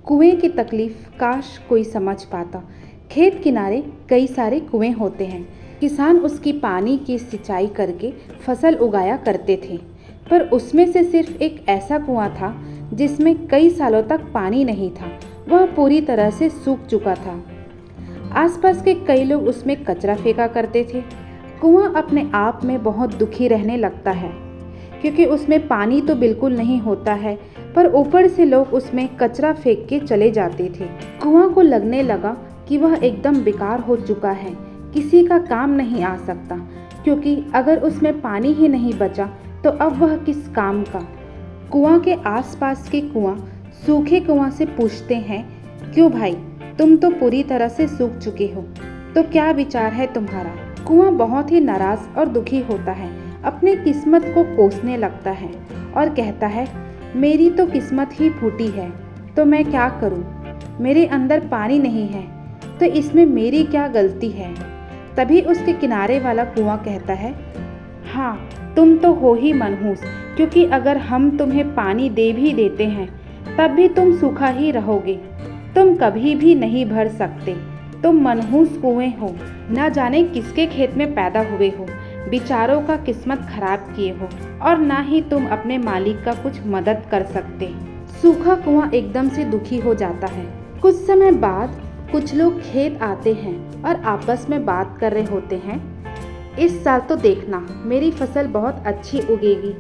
कुएं की तकलीफ काश कोई समझ पाता। खेत किनारे कई सारे कुएं होते हैं। किसान उसकी पानी की सिंचाई करके फसल उगाया करते थे, पर उसमें से सिर्फ एक ऐसा कुआं था जिसमें कई सालों तक पानी नहीं था। वह पूरी तरह से सूख चुका था। आसपास के कई लोग उसमें कचरा फेंका करते थे। कुआं अपने आप में बहुत दुखी रहने लगता है, क्योंकि उसमें पानी तो बिल्कुल नहीं होता है, पर ऊपर से लोग उसमें कचरा फेंक के चले जाते थे। कुआं को लगने लगा कि वह एकदम बेकार हो चुका है, किसी का काम नहीं आ सकता, क्योंकि अगर उसमें पानी ही नहीं बचा तो अब वह किस काम का। कुआं के आसपास के कुआं सूखे कुआं से पूछते हैं, क्यों भाई, तुम तो पूरी तरह से सूख चुके हो, तो क्या विचार है तुम्हारा। कुआं बहुत ही नाराज और दुखी होता है, अपने किस्मत को कोसने लगता है और कहता है, मेरी तो किस्मत ही फूटी है, तो मैं क्या करूं। मेरे अंदर पानी नहीं है, तो इसमें मेरी क्या गलती है। तभी उसके किनारे वाला कुआं कहता है, हाँ, तुम तो हो ही मनहूस, क्योंकि अगर हम तुम्हें पानी दे भी देते हैं तब भी तुम सूखा ही रहोगे। तुम कभी भी नहीं भर सकते। तुम मनहूस कुएं हो, ना जाने किसके खेत में पैदा हुए हो, बेचारों का किस्मत खराब किए हो, और ना ही तुम अपने मालिक का कुछ मदद कर सकते। सूखा कुआं एकदम से दुखी हो जाता है। कुछ समय बाद कुछ लोग खेत आते हैं और आपस में बात कर रहे होते हैं, इस साल तो देखना मेरी फसल बहुत अच्छी उगेगी,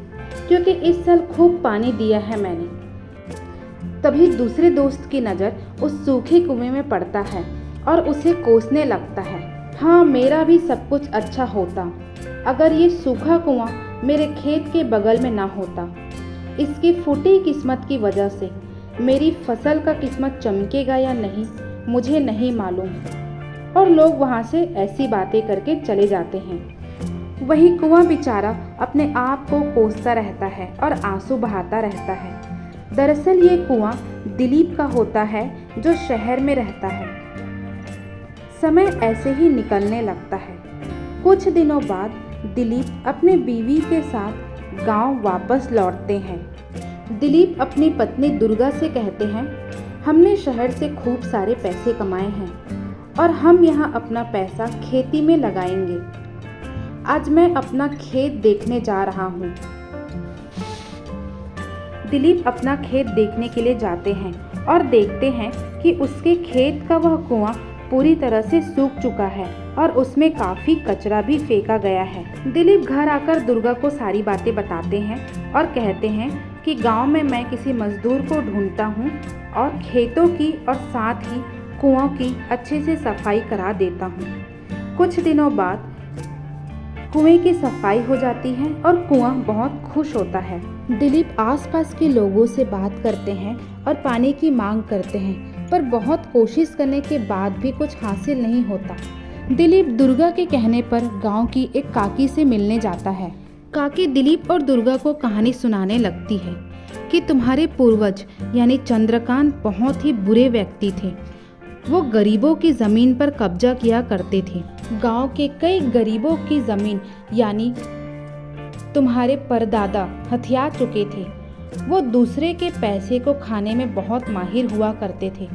क्योंकि इस साल खूब पानी दिया है मैंने। तभी दूसरे दोस्त की नज़र उस सूखे कुएं में पड़ता है और उसे कोसने लगता है, हाँ, मेरा भी सब कुछ अच्छा होता अगर ये सूखा कुआं मेरे खेत के बगल में ना होता। इसकी फूटी किस्मत की वजह से मेरी फसल का किस्मत चमकेगा या नहीं मुझे नहीं मालूम। और लोग वहाँ से ऐसी बातें करके चले जाते हैं। वही कुआं बेचारा अपने आप को कोसता रहता है और आंसू बहाता रहता है। दरअसल ये कुआं दिलीप का होता है, जो शहर में रहता है। समय ऐसे ही निकलने लगता है। कुछ दिनों बाद दिलीप अपने बीवी के साथ गांव वापस लौटते हैं। दिलीप अपनी पत्नी दुर्गा से कहते हैं, हमने शहर से खूब सारे पैसे कमाए हैं और हम यहाँ अपना पैसा खेती में लगाएंगे। आज मैं अपना खेत देखने जा रहा हूँ। दिलीप अपना खेत देखने के लिए जाते हैं और देखते हैं कि उसके खेत का वह कुआं पूरी तरह से सूख चुका है और उसमें काफ़ी कचरा भी फेंका गया है। दिलीप घर आकर दुर्गा को सारी बातें बताते हैं और कहते हैं कि गांव में मैं किसी मजदूर को ढूंढता हूं और खेतों की और साथ ही कुआं की अच्छे से सफाई करा देता हूं। कुछ दिनों बाद कुएं की सफाई हो जाती है और कुआं बहुत खुश होता है। दिलीप आसपास के लोगों से बात करते हैं और पानी की मांग करते हैं, पर बहुत कोशिश करने के बाद भी कुछ हासिल नहीं होता। दिलीप दुर्गा के कहने पर गांव की एक काकी से मिलने जाता है। काकी दिलीप और दुर्गा को कहानी सुनाने लगती है कि तुम्हारे पूर्वज यानी चंद्रकांत बहुत ही बुरे व्यक्ति थे। वो गरीबों की ज़मीन पर कब्जा किया करते थे। गांव के कई गरीबों की ज़मीन यानी तुम्हारे परदादा हथिया चुके थे। वो दूसरे के पैसे को खाने में बहुत माहिर हुआ करते थे।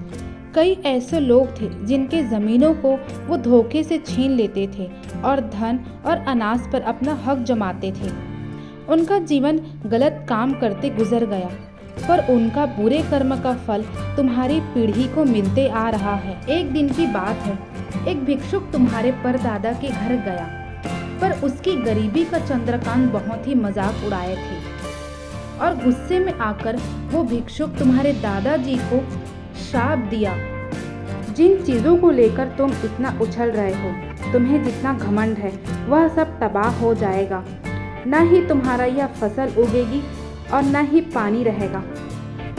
कई ऐसे लोग थे जिनके ज़मीनों को वो धोखे से छीन लेते थे और धन और अनाज पर अपना हक जमाते थे। उनका जीवन गलत काम करते गुजर गया, पर उनका बुरे कर्म का फल तुम्हारी पीढ़ी को मिलते आ रहा है। एक दिन की बात है, एक भिक्षुक तुम्हारे परदादा के घर गया, पर उसकी गरीबी का चंद्रकांत बहुत ही मजाक उड़ाए थे और गुस्से में आकर वो भिक्षुक तुम्हारे दादाजी को शाप दिया, जिन चीज़ों को लेकर तुम इतना उछल रहे हो, तुम्हें जितना घमंड है, वह सब तबाह हो जाएगा। ना ही तुम्हारा यह फसल उगेगी और ना ही पानी रहेगा।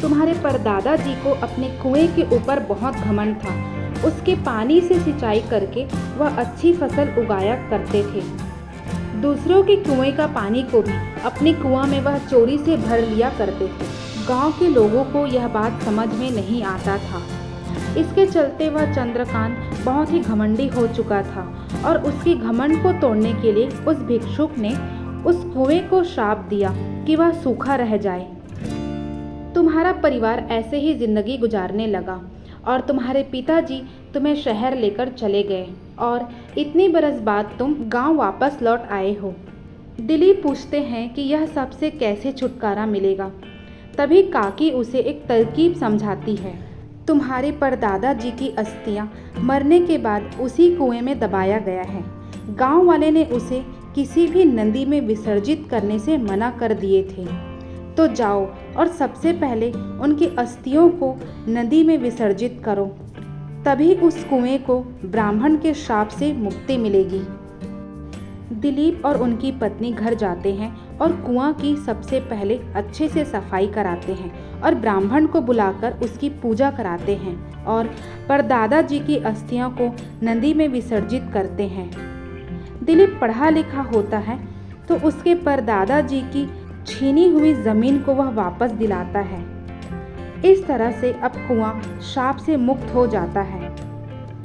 तुम्हारे परदादा जी को अपने कुएं के ऊपर बहुत घमंड था। उसके पानी से सिंचाई करके वह अच्छी फसल उगाया करते थे। दूसरों के कुएं का पानी को भी अपने कुआं में वह चोरी से भर लिया करते थे। गांव के लोगों को यह बात समझ में नहीं आता था। इसके चलते वह चंद्रकांत बहुत ही घमंडी हो चुका था और उसकी घमंड को तोड़ने के लिए उस भिक्षुक ने उस कुएं को श्राप दिया कि वह सूखा रह जाए। तुम्हारा परिवार ऐसे ही जिंदगी गुजारने लगा और तुम्हारे पिताजी तुम्हें शहर लेकर चले गए और इतनी बरस बाद तुम गांव वापस लौट आए हो। दिलीप पूछते हैं कि यह सबसे कैसे छुटकारा मिलेगा। तभी काकी उसे एक तरकीब समझाती है। तुम्हारे परदादा जी की अस्थियां मरने के बाद उसी कुएं में दबाया गया है। गांव वाले ने उसे किसी भी नदी में विसर्जित करने से मना कर दिए थे। तो जाओ और सबसे पहले उनकी अस्थियों को नदी में विसर्जित करो, तभी उस कुएं को ब्राह्मण के श्राप से मुक्ति मिलेगी। दिलीप और उनकी पत्नी घर जाते हैं और कुआं की सबसे पहले अच्छे से सफाई कराते हैं और ब्राह्मण को बुलाकर उसकी पूजा कराते हैं और परदादा जी की अस्थियों को नदी में विसर्जित करते हैं। दिलीप पढ़ा लिखा होता है तो उसके परदादा जी की छीनी हुई जमीन को वह वापस दिलाता है। इस तरह से अब कुआं श्राप से मुक्त हो जाता है।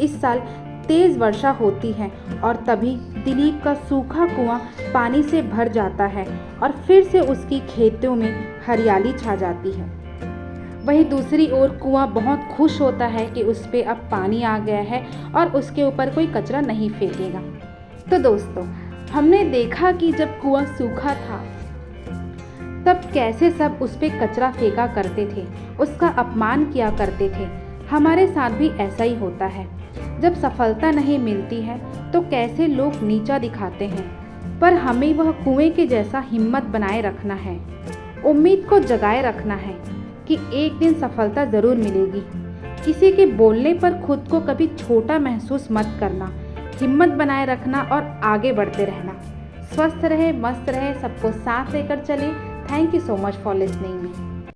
इस साल तेज वर्षा होती है और तभी दिलीप का सूखा कुआं पानी से भर जाता है और फिर से उसकी खेतों में हरियाली छा जाती है। वहीं दूसरी ओर कुआं बहुत खुश होता है कि उस पे अब पानी आ गया है और उसके ऊपर कोई कचरा नहीं फेंकेगा। तो दोस्तों, हमने देखा कि जब कुआं सूखा था तब कैसे सब उस पे कचरा फेंका करते थे, उसका अपमान किया करते थे। हमारे साथ भी ऐसा ही होता है। जब सफलता नहीं मिलती है तो कैसे लोग नीचा दिखाते हैं, पर हमें वह कुएं के जैसा हिम्मत बनाए रखना है। उम्मीद को जगाए रखना है कि एक दिन सफलता ज़रूर मिलेगी। किसी के बोलने पर खुद को कभी छोटा महसूस मत करना, हिम्मत बनाए रखना और आगे बढ़ते रहना। स्वस्थ रहे, मस्त रहे, सबको साथ लेकर चले। Thank you so much for listening me.